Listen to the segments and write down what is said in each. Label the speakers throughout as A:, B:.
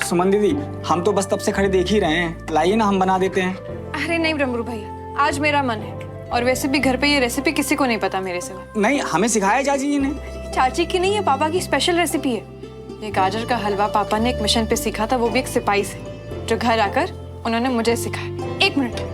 A: सुमन दीदी, हम तो बस तब से खड़े देख ही रहे हैं, लाइए ना हम बना देते हैं।
B: अरे नहीं ब्रह्मरू भैया, आज मेरा मन है, और वैसे भी घर पे ये रेसिपी किसी को नहीं पता मेरे सिवा।
A: नहीं, हमें सिखाया चाची जी ने।
B: चाची की नहीं है, पापा की स्पेशल रेसिपी है। ये गाजर का हलवा पापा ने एक मिशन पे सीखा था, वो भी एक सिपाही से, जो घर आकर उन्होंने मुझे सिखाया। 1 मिनट।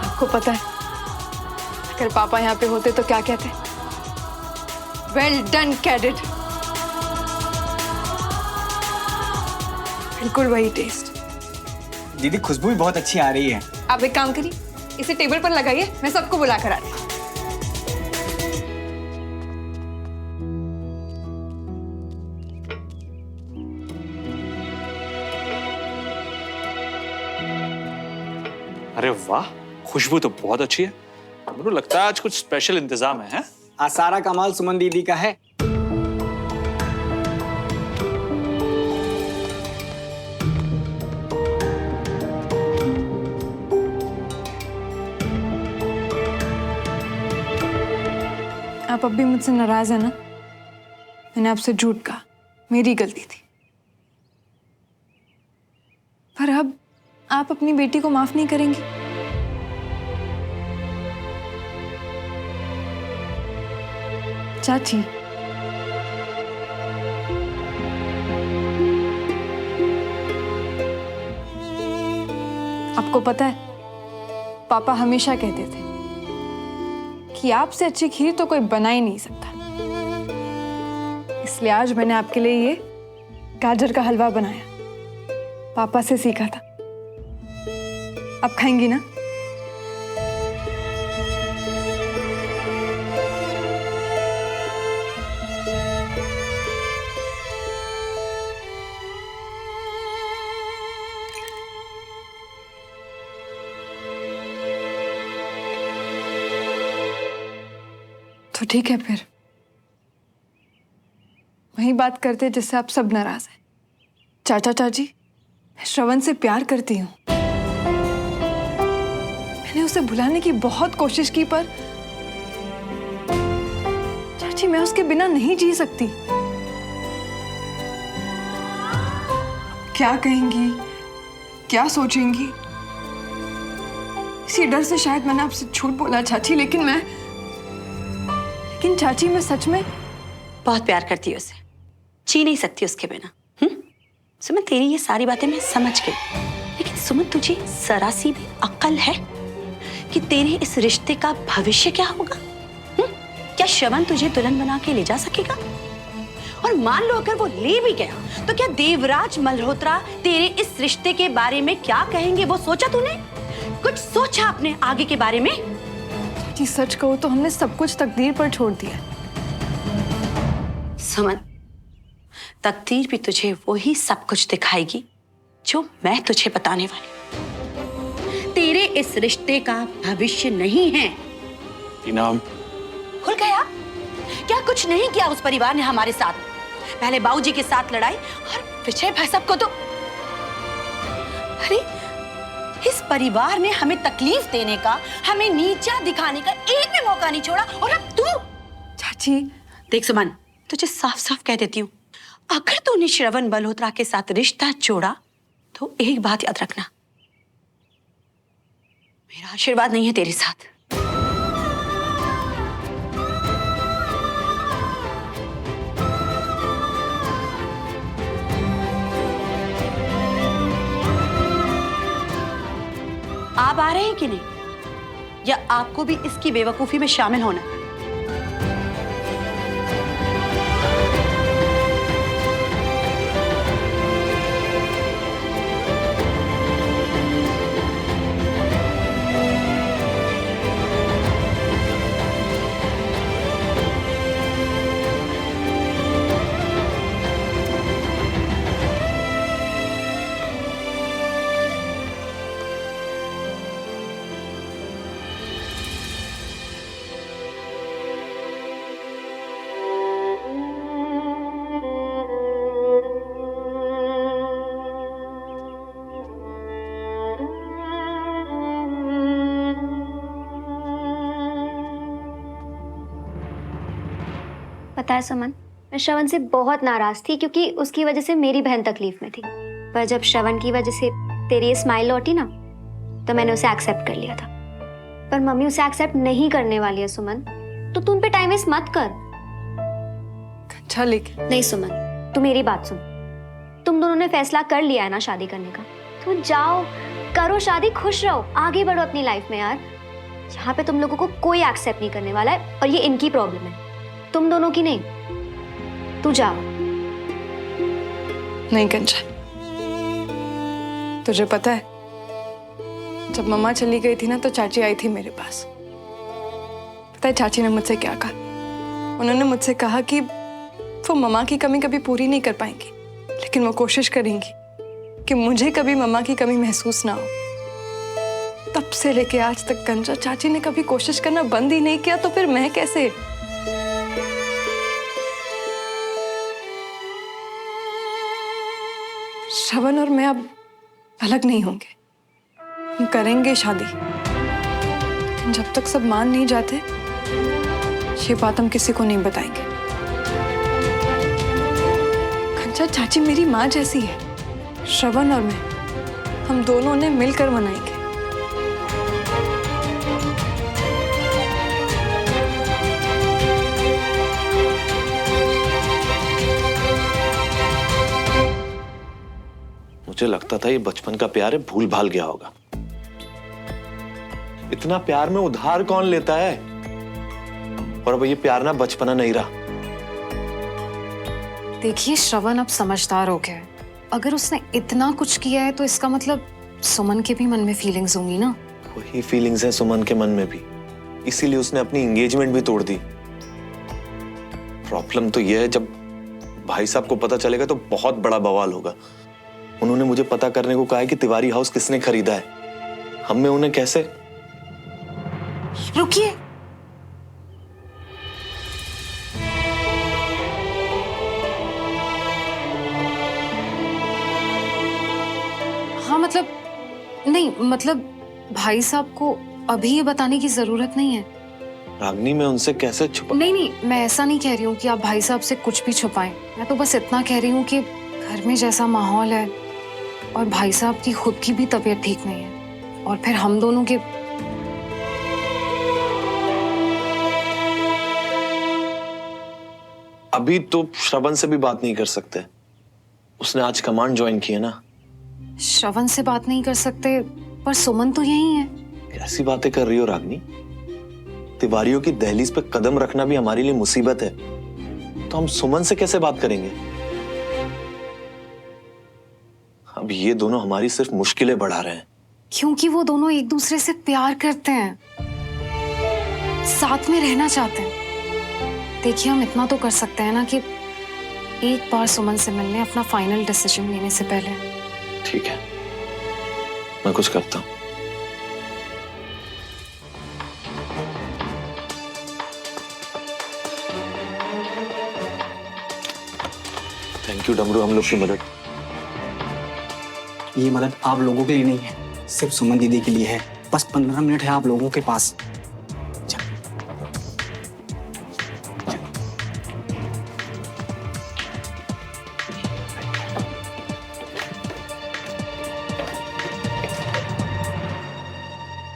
B: आपको पता है अगर पापा यहाँ पे होते तो क्या कहते? Well done cadet. बिल्कुल वही टेस्ट।
A: दीदी खुशबू भी बहुत अच्छी आ रही है।
B: आप एक काम करिए, इसे टेबल पर लगाइए, मैं सबको बुला कर आती हूँ।
C: अरे वाह, खुशबू तो बहुत अच्छी है। मुझे लगता है आज कुछ स्पेशल इंतजाम है।
A: आज सारा कमाल सुमन दीदी का है।
B: आप अब भी मुझसे नाराज है ना? मैंने आपसे झूठ कहा, मेरी गलती थी। पर अब आप अपनी बेटी को माफ नहीं करेंगी? चाची, आपको पता है पापा हमेशा कहते थे कि आपसे अच्छी खीर तो कोई बना ही नहीं सकता। इसलिए आज मैंने आपके लिए ये गाजर का हलवा बनाया, पापा से सीखा था। आप खाएंगी ना? तो ठीक है, फिर वही बात करते जिससे आप सब नाराज हैं। चाचा चाची, मैं श्रवण से प्यार करती हूँ। मैंने उसे भुलाने की बहुत कोशिश की, पर चाची मैं उसके बिना नहीं जी सकती। क्या कहेंगी, क्या सोचेंगी, इसी डर से शायद मैंने आपसे झूठ बोला चाची। लेकिन चाची मैं सच में
D: बहुत प्यार करती है उसे, जी नहीं सकती उसके बिना। सुमन, तेरी ये सारी बातें मैं समझ गई, लेकिन सुमन तुझे जरा सी भी अक्ल है कि तेरे इस रिश्ते का भविष्य क्या होगा? क्या श्रवण तुझे दुल्हन बना के ले जा सकेगा? और मान लो अगर वो ले भी गया तो क्या देवराज मल्होत्रा तेरे इस रिश्ते के बारे में क्या कहेंगे? वो सोचा तूने? कुछ सोचा अपने आगे के बारे में?
B: चाची सच कहो तो हमने सब कुछ तकदीर पर छोड़ दिया।
D: सुमन, तकदीर भी तुझे वही सब कुछ दिखाएगी जो मैं तुझे बताने वाली। तेरे इस रिश्ते का भविष्य नहीं है।
C: इनाम
D: खुल गया? क्या कुछ नहीं किया उस परिवार ने हमारे साथ? पहले बाबूजी के साथ लड़ाई और विजय भाई सबको तो, अरे इस परिवार ने हमें तकलीफ देने का, हमें नीचा दिखाने का एक भी मौका नहीं छोड़ा। और अब तू?
B: चाची
D: देख सुमन, तुझे साफ साफ कह देती हूँ, अगर तूने श्रवण मल्होत्रा के साथ रिश्ता जोड़ा तो एक बात याद रखना, मेरा आशीर्वाद नहीं है तेरे साथ। आप आ रहे हैं कि नहीं, या आपको भी इसकी बेवकूफी में शामिल होना?
E: पता है सुमन, मैं श्रवण से बहुत नाराज थी क्योंकि उसकी वजह से मेरी बहन तकलीफ में थी। पर जब श्रवण की वजह से तेरी ये स्माइल लौटी ना, तो मैंने उसे एक्सेप्ट कर लिया था। पर मम्मी उसे एक्सेप्ट नहीं करने वाली है सुमन, तो तू उन पे टाइम वेस्ट मत कर।
B: अच्छा लेकिन
E: नहीं सुमन, तू मेरी बात सुन। तुम दोनों ने फैसला कर लिया है ना शादी करने का, तो जाओ करो शादी, खुश रहो, आगे बढ़ो अपनी लाइफ में यार। यहाँ पे तुम लोगों को कोई एक्सेप्ट नहीं करने वाला है और ये इनकी प्रॉब्लम है, तुम दोनों की नहीं। तू जा।
B: नहीं कंचन, तुझे पता है जब मम्मा चली गई थी ना तो चाची आई थी मेरे पास। पता है चाची ने मुझसे क्या कहा? उन्होंने मुझसे कहा कि वो मम्मा की कमी कभी पूरी नहीं कर पाएंगी, लेकिन वो कोशिश करेंगी कि मुझे कभी मम्मा की कमी महसूस ना हो। तब से लेके आज तक कंचा चाची ने कभी कोशिश करना बंद ही नहीं किया, तो फिर मैं कैसे? श्रवण और मैं अब अलग नहीं होंगे, हम करेंगे शादी, लेकिन जब तक सब मान नहीं जाते ये बात हम किसी को नहीं बताएंगे। कंचा चाची मेरी माँ जैसी है, श्रवण और मैं, हम दोनों ने मिलकर मनाएंगे।
F: मुझे लगता था ये बचपन का प्यार है, भूल भाल गया होगा। इतना प्यार में उधार कौन लेता है? और अब ये प्यार ना बचपना नहीं रहा।
G: देखिए श्रवण अब समझदार हो गया है। अगर उसने इतना कुछ किया है तो इसका मतलब सुमन के भी मन में फीलिंग्स होंगी ना।
F: वही फीलिंग्स हैं सुमन के मन में भी, इसीलिए उसने अपनी एंगेजमेंट भी तोड़ दी। प्रॉब्लम तो यह है, जब भाई साहब को पता चलेगा तो बहुत बड़ा बवाल होगा। उन्होंने मुझे पता करने को कहा है कि तिवारी हाउस किसने खरीदा है। हम में उन्हें कैसे?
G: रुकिए, हाँ मतलब नहीं, मतलब भाई साहब को अभी ये बताने की जरूरत नहीं है।
F: रागनी, मैं उनसे कैसे छुपा?
G: नहीं, मैं ऐसा नहीं कह रही हूँ कि आप भाई साहब से कुछ भी छुपाएं। मैं तो बस इतना कह रही हूँ कि घर में जैसा माहौल है और भाई साहब की खुद की भी तबीयत ठीक नहीं है, और फिर हम दोनों के
F: अभी तो श्रवण से भी बात नहीं कर सकते। उसने आज कमांड ज्वाइन की है ना।
G: श्रवण से बात नहीं कर सकते, पर सुमन तो यही है।
F: कैसी बातें कर रही हो रागनी? तिवारियों की दहलीज पे कदम रखना भी हमारे लिए मुसीबत है, तो हम सुमन से कैसे बात करेंगे? अब ये दोनों हमारी सिर्फ मुश्किलें बढ़ा रहे हैं।
G: क्योंकि वो दोनों एक दूसरे से प्यार करते हैं, साथ में रहना चाहते हैं। देखिए हम इतना तो कर सकते हैं ना कि एक बार सुमन से मिलने, अपना फाइनल डिसीजन लेने से पहले।
F: ठीक है, मैं कुछ करता हूं। थैंक यू डमरू, हम लोग की मदद।
A: ये मदद आप लोगों के लिए नहीं है, सिर्फ सुमन दीदी के लिए है। बस 15 मिनट है आप लोगों के पास।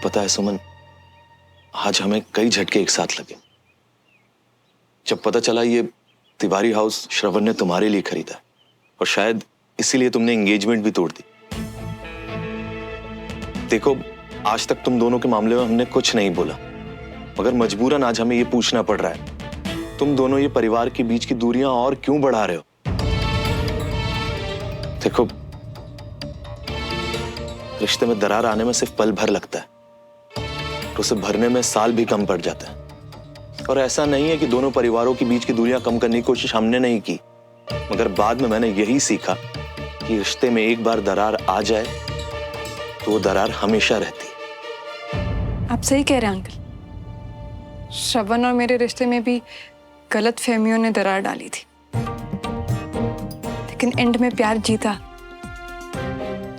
F: पता है सुमन, आज हमें कई झटके एक साथ लगे। जब पता चला ये तिवारी हाउस श्रवण ने तुम्हारे लिए खरीदा, और शायद इसीलिए तुमने एंगेजमेंट भी तोड़ दी। देखो, आज तक तुम दोनों के मामले में हमने कुछ नहीं बोला, मगर मजबूरन आज हमें ये पूछना पड़ रहा है, तुम दोनों ये परिवार के बीच की दूरियां और क्यों बढ़ा रहे हो? देखो, रिश्ते में दरार आने में सिर्फ पल भर लगता है, तो उसे भरने में साल भी कम पड़ जाता है। और ऐसा नहीं है कि दोनों परिवारों के बीच की दूरियां कम करने की कोशिश हमने नहीं की, मगर बाद में मैंने यही सीखा कि रिश्ते में एक बार दरार आ जाए तो वो दरार हमेशा रहती है।
B: आप सही कह रहे हैं अंकल। श्रवण और मेरे रिश्ते में भी गलत फहमियों ने दरार डाली थी, लेकिन एंड में प्यार जीता,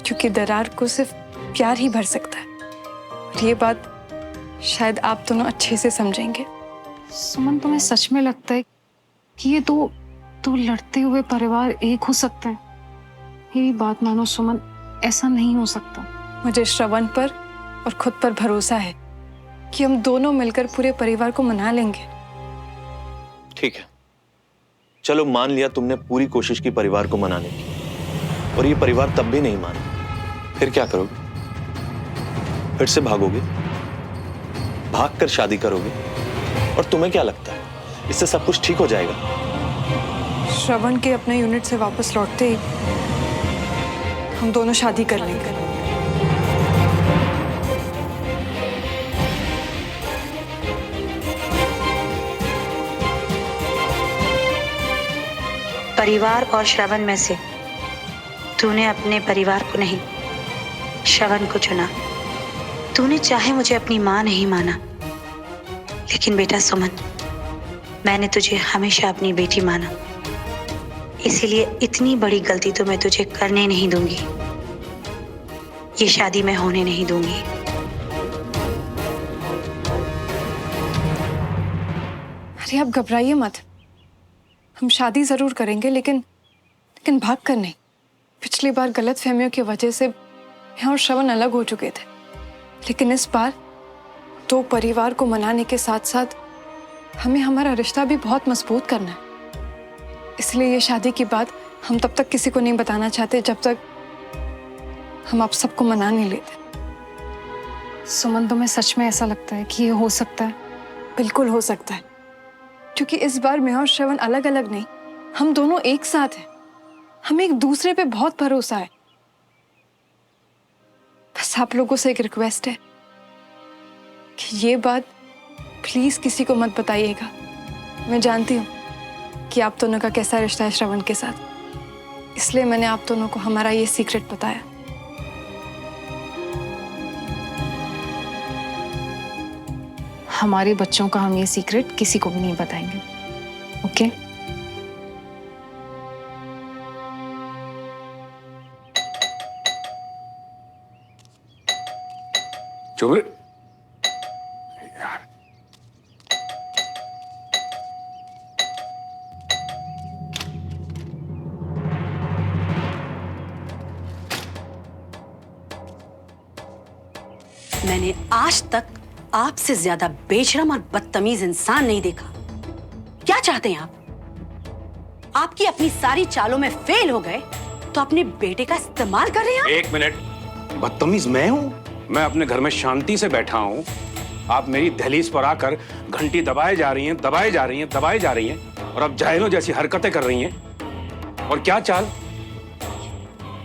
B: क्योंकि दरार को सिर्फ प्यार ही भर सकता है। और ये बात शायद आप दोनों अच्छे से समझेंगे।
G: सुमन, तुम्हें सच में लगता है कि ये दो लड़ते हुए परिवार एक हो सकते हैं। मेरी बात मानो सुमन, ऐसा नहीं हो सकता।
B: मुझे श्रवण पर और खुद पर भरोसा है कि हम दोनों मिलकर पूरे परिवार को मना लेंगे।
F: ठीक है, चलो मान लिया तुमने पूरी कोशिश की परिवार को मनाने की, और ये परिवार तब भी नहीं माना, फिर क्या करोगे? फिर से भागोगे, भागकर शादी करोगे, और तुम्हें क्या लगता है इससे सब कुछ ठीक हो जाएगा?
B: श्रवण के अपने यूनिट से वापस लौटते ही हम दोनों शादी कर लेंगे।
D: परिवार और श्रवण में से तूने अपने परिवार को नहीं, श्रवण को चुना। तूने चाहे मुझे अपनी माँ नहीं माना, लेकिन बेटा सुमन, मैंने तुझे हमेशा अपनी बेटी माना। इसीलिए इतनी बड़ी गलती तो मैं तुझे करने नहीं दूंगी। ये शादी मैं होने नहीं दूंगी।
B: अरे आप घबराइए मत, हम शादी जरूर करेंगे, लेकिन भाग कर नहीं। पिछली बार गलतफहमियों की वजह से मैं और श्रवण अलग हो चुके थे, लेकिन इस बार दो परिवार को मनाने के साथ साथ हमें हमारा रिश्ता भी बहुत मजबूत करना है। इसलिए ये शादी की बात हम तब तक किसी को नहीं बताना चाहते जब तक हम आप सबको मना नहीं लेते।
G: सुमन, तुम्हें सच में ऐसा लगता है कि ये हो सकता है?
B: बिल्कुल हो सकता है, क्योंकि इस बार मैं और श्रवण अलग अलग नहीं, हम दोनों एक साथ हैं। हमें एक दूसरे पे बहुत भरोसा है। बस आप लोगों से एक रिक्वेस्ट है कि ये बात प्लीज किसी को मत बताइएगा। मैं जानती हूँ कि आप दोनों का कैसा रिश्ता है श्रवण के साथ, इसलिए मैंने आप दोनों को हमारा ये सीक्रेट बताया।
G: हमारे बच्चों का हम ये सीक्रेट किसी को भी नहीं बताएंगे, ओके?
H: चुप यार।
D: मैंने आज तक आपसे ज्यादा बेशरम और बदतमीज इंसान नहीं देखा। क्या चाहते हैं आप? आपकी अपनी सारी चालों में फेल हो गए तो अपने बेटे का इस्तेमाल कर रहे हैं आप?
H: एक मिनट, बदतमीज मैं हूं? मैं अपने घर में शांति से बैठा हूं, आप मेरी दहलीज पर आकर घंटी दबाए जा रही हैं, दबाए जा रही हैं, दबाए जा रही हैं, और अब जाहिलों जैसी हरकतें कर रही हैं। और क्या चाल?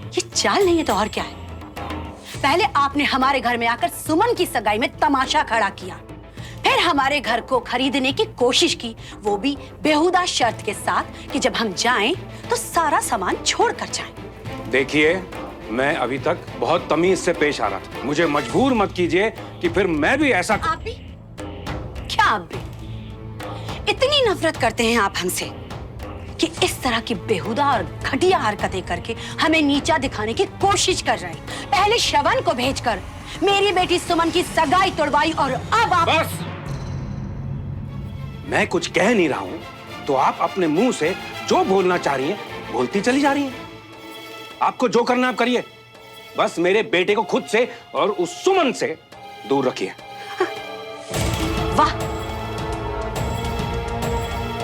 D: ये चाल नहीं है तो और क्या है? पहले आपने हमारे घर में आकर सुमन की सगाई में तमाशा खड़ा किया, फिर हमारे घर को खरीदने की कोशिश की, वो भी बेहुदा शर्त के साथ कि जब हम जाएं तो सारा सामान छोड़ कर जाएं।
H: देखिए, मैं अभी तक बहुत तमीज से पेश आ रहा था, मुझे मजबूर मत कीजिए कि फिर मैं भी ऐसा।
D: आप भी? क्या आप भी? इतनी नफरत करते हैं आप हमसे कि इस तरह की बेहुदा और घटिया हरकतें करके हमें नीचा दिखाने की कोशिश कर रहे हैं। पहले श्रवण को भेजकर मेरी बेटी सुमन की सगाई तोड़वाई, और अब आप।
H: बस, मैं कुछ कह नहीं रहा हूं तो आप अपने मुंह से जो बोलना चाह रही हैं बोलती चली जा रही हैं। आपको जो करना आप करिए, बस मेरे बेटे को खुद से और उस सुमन से दूर रखिए।
D: वाह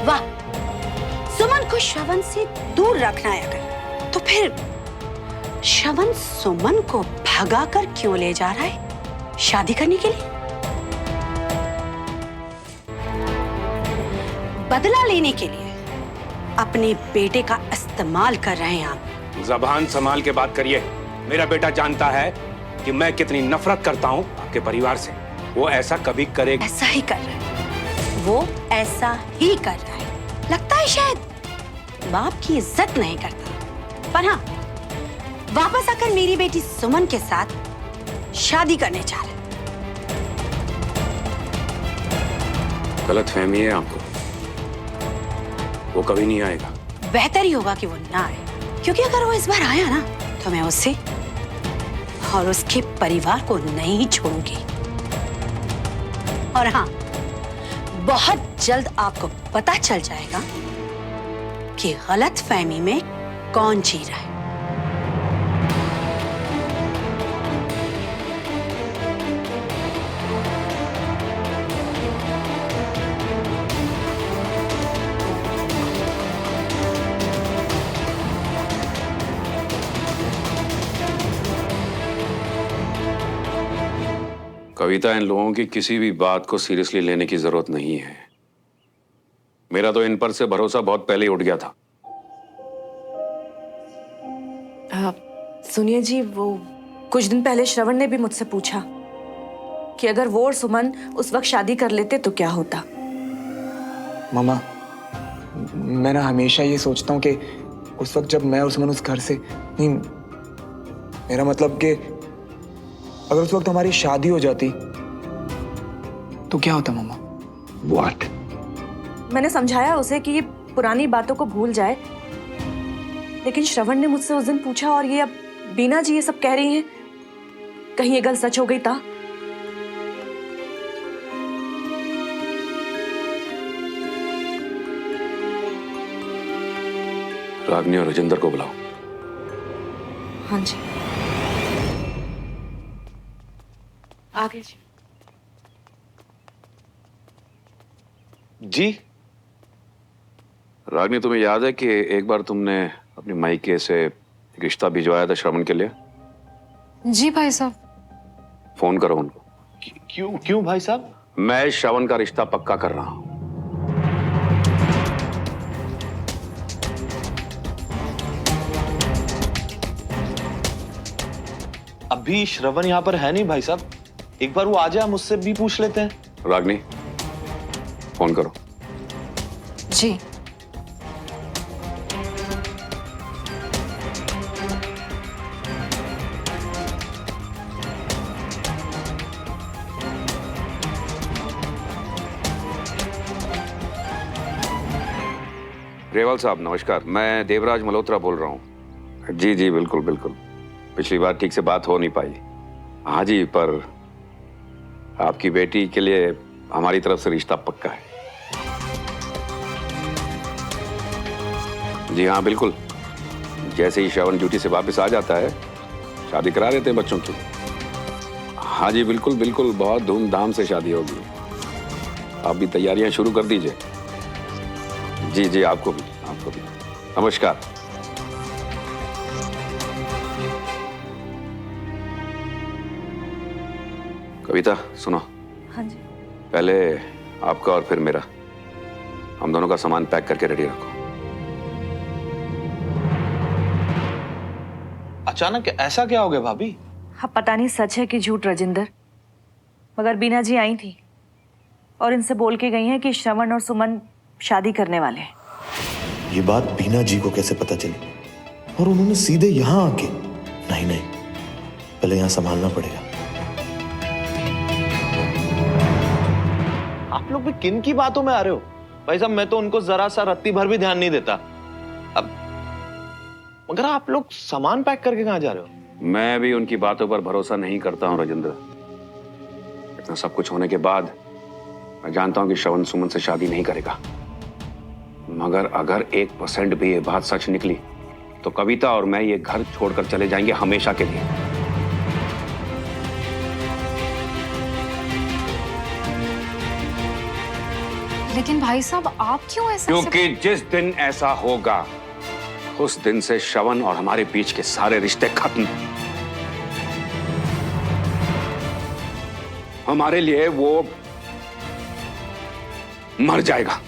D: वाह, सुमन को श्रवण से दूर रखना है अगर, तो फिर श्रवण सुमन को भगाकर क्यों ले जा रहा है शादी करने के लिए? बदला लेने के लिए अपने बेटे का इस्तेमाल कर रहे हैं आप।
H: जबान संभाल के बात करिए। मेरा बेटा जानता है कि मैं कितनी नफरत करता हूं आपके परिवार से। वो ऐसा कभी करेगा?
D: ऐसा ही कर रहा है, वो ऐसा ही कर रहा है। लगता है शायद बाप की इज्जत नहीं करता, पर हाँ, वापस आकर मेरी बेटी सुमन के साथ शादी करने चाह रहा है।
H: गलत फहमी है आपको, वो कभी नहीं आएगा।
D: बेहतर ही होगा कि वो ना आए, क्योंकि अगर वो इस बार आया ना तो मैं उसे और उसके परिवार को नहीं छोड़ूंगी। और हाँ, बहुत जल्द आपको पता चल जाएगा कि गलत फहमी में कौन जी रहा है।
H: कविता, इन लोगों की किसी भी बात को सीरियसली लेने की जरूरत नहीं है। मेरा तो इन पर से भरोसा बहुत पहले ही उठ गया था।
I: सुनिए जी, वो कुछ दिन पहले श्रवण ने भी मुझसे पूछा कि अगर वो और सुमन उस वक्त शादी कर लेते तो क्या होता।
A: मामा, मैं ना हमेशा ये सोचता हूँ कि उस वक्त जब मैं और सुमन उस घर से नहीं, मेरा मतलब कि अगर उस वक्त हमारी शादी हो जाती तो क्या होता मामा?
H: What?
I: मैंने समझाया उसे कि ये पुरानी बातों को भूल जाए, लेकिन श्रवण ने मुझसे उस दिन पूछा और ये अब बीना जी ये सब कह रही हैं, कहीं ये गल सच हो गई था।
H: रागनी और राजेंद्र को बुलाओ।
I: हाँ जी। आगे जी।
F: जी
H: रागनी, तुम्हें याद है कि एक बार तुमने अपनी मायके से एक रिश्ता भिजवाया था श्रवण के लिए?
G: जी भाई साहब।
H: फोन करो उनको।
F: क्यों क्यों भाई साहब?
H: मैं श्रवण का रिश्ता पक्का कर रहा हूं।
F: अभी श्रवण यहाँ पर है नहीं भाई साहब, एक बार वो आ जाए, मुझसे भी पूछ लेते हैं।
H: रागनी, फोन करो।
G: जी।
H: रेवाल साहब नमस्कार, मैं देवराज मल्होत्रा बोल रहा हूँ। जी जी बिल्कुल बिल्कुल, पिछली बार ठीक से बात हो नहीं पाई। हाँ जी, पर आपकी बेटी के लिए हमारी तरफ से रिश्ता पक्का है। जी हाँ बिल्कुल, जैसे ही श्रवण ड्यूटी से वापस आ जाता है शादी करा देते हैं बच्चों की। हाँ जी बिल्कुल बिल्कुल, बहुत धूमधाम से शादी होगी। आप भी तैयारियां शुरू कर दीजिए। जी जी, आपको भी नमस्कार। कविता सुनो।
I: हाँ जी।
H: पहले आपका और फिर मेरा, हम दोनों का सामान पैक करके रेडी रखो।
F: अचानक ऐसा क्या हो गया भाभी?
I: हाँ पता नहीं सच है कि झूठ राजेंद्र, मगर बीना जी आई थी और इनसे बोल के गई हैं कि श्रवण और सुमन शादी करने वाले हैं।
F: ये बात बीना जी को कैसे पता चली? और उन्होंने सीधे यहाँ आके? नहीं, पहले यहाँ संभालना पड़ेगा। आप लोग भी किन की बातों में आ रहे हो भाई साहब? मैं तो उनको जरा सा रत्ती भर भी ध्यान नहीं देता। अब मगर आप लोग सामान पैक करके कहाँ जा रहे हो?
H: मैं भी उनकी बातों पर भरोसा नहीं करता हूँ राजेंद्र। इतना सब कुछ होने के बाद मैं जानता हूँ कि श्रवण सुमन से शादी नहीं करेगा, मगर अगर 1% भी ये बात सच निकली तो कविता और मैं ये घर छोड़कर चले जाएंगे हमेशा के लिए।
G: लेकिन भाई साहब आप क्यों ऐसा?
H: क्योंकि जिस दिन ऐसा होगा उस दिन से श्रवण और हमारे बीच के सारे रिश्ते खत्म। हमारे लिए वो मर जाएगा।